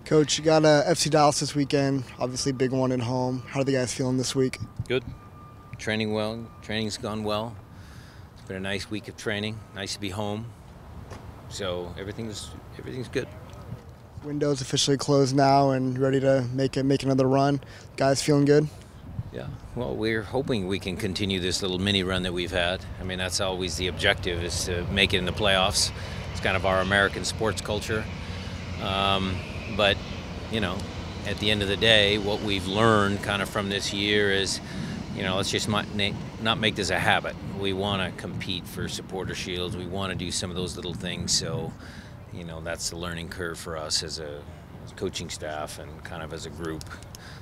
Coach, you got FC Dallas this weekend, obviously big one at home. How are the guys feeling this week? Good. Training well. Training's gone well. It's been a nice week of training. Nice to be home. So everything's good. Window's officially closed now and ready to make another run. Guys feeling good? Yeah. Well, we're hoping we can continue this little mini run that we've had. I mean, that's always the objective, is to make it in the playoffs. It's kind of our American sports culture. But, you know, at the end of the day, what we've learned kind of from this year is, you know, let's just not make this a habit. We want to compete for supporter shields. We want to do some of those little things. So, you know, that's the learning curve for us as a coaching staff and kind of as a group.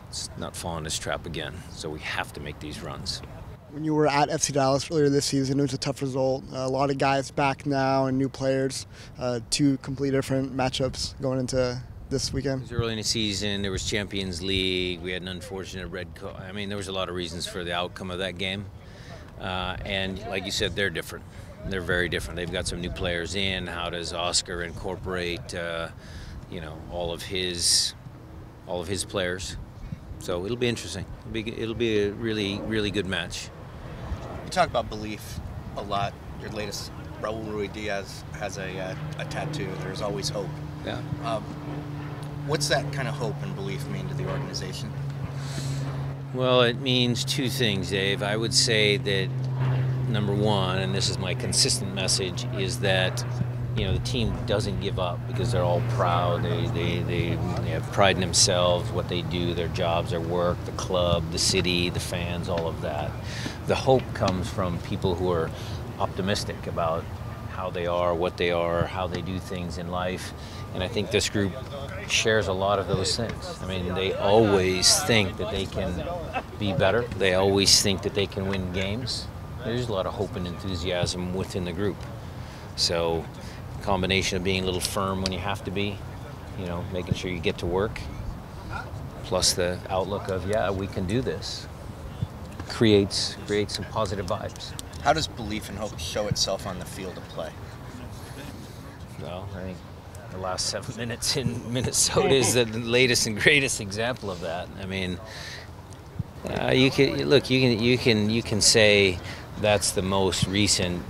It's not fall in this trap again. So we have to make these runs. When you were at FC Dallas earlier this season, it was a tough result. A lot of guys back now and new players. Two completely different matchups going into this weekend. It was early in the season. There was Champions League. We had an unfortunate red card. I mean, there was a lot of reasons for the outcome of that game. And like you said, they're different. They're very different. They've got some new players in. How does Oscar incorporate, you know, all of his players? So it'll be interesting. It'll be a really, really good match. You talk about belief a lot. Your latest, Raul Ruiz has a tattoo. There's always hope. Yeah. What's that kind of hope and belief mean to the organization? Well, it means two things, Dave. I would say that number one, and this is my consistent message, is that, you know, the team doesn't give up because they're all proud. They have pride in themselves, what they do, their jobs, their work, the club, the city, the fans, all of that. The hope comes from people who are optimistic about how they are, what they are, how they do things in life. And I think this group shares a lot of those things. I mean, they always think that they can be better. They always think that they can win games. There's a lot of hope and enthusiasm within the group. So, a combination of being a little firm when you have to be, you know, making sure you get to work, plus the outlook of, yeah, we can do this, creates some positive vibes. How does belief and hope show itself on the field of play? Well, I think the last 7 minutes in Minnesota is the latest and greatest example of that. I mean, you can say that's the most recent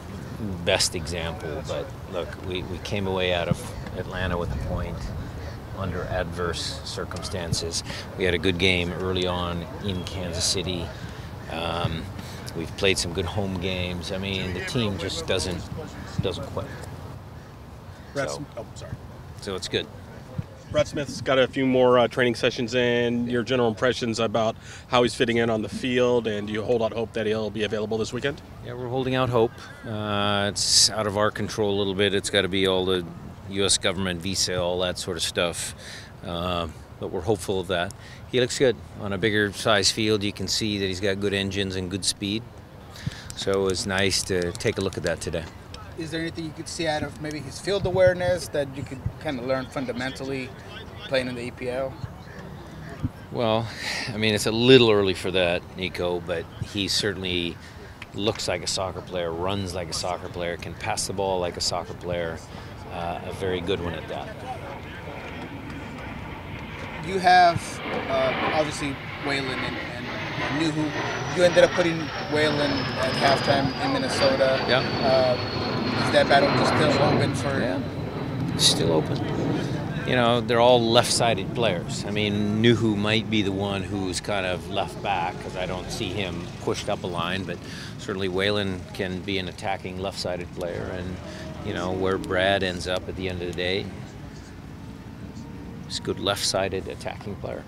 best example, but look, we came away out of Atlanta with a point under adverse circumstances. We had a good game early on in Kansas City. We've played some good home games. I mean, the team just doesn't quit. So it's good. Brett Smith's got a few more training sessions in. Your general impressions about how he's fitting in on the field, and do you hold out hope that he'll be available this weekend? Yeah, we're holding out hope. It's out of our control a little bit. It's got to be all the U.S. government visa, all that sort of stuff. But we're hopeful of that. He looks good. On a bigger size field, you can see that he's got good engines and good speed. So it was nice to take a look at that today. Is there anything you could see out of maybe his field awareness that you could kind of learn fundamentally playing in the EPL? Well, I mean, it's a little early for that, Nico, but he certainly looks like a soccer player, runs like a soccer player, can pass the ball like a soccer player, a very good one at that. You have, obviously, Waylon and Kee-hee. You ended up putting Waylon at halftime in Minnesota. Yeah. Is that battle just still open for? Yeah, still open. You know, they're all left-sided players. I mean, Kee-hee might be the one who's kind of left back because I don't see him pushed up a line, but certainly Waylon can be an attacking left-sided player, and you know where Brad ends up at the end of the day. He's a good left-sided attacking player.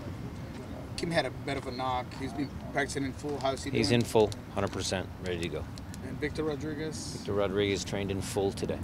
Kim had a bit of a knock. He's been practicing in full. How's he doing? He's in full, 100%, ready to go. And Víctor Rodríguez? Víctor Rodríguez trained in full today.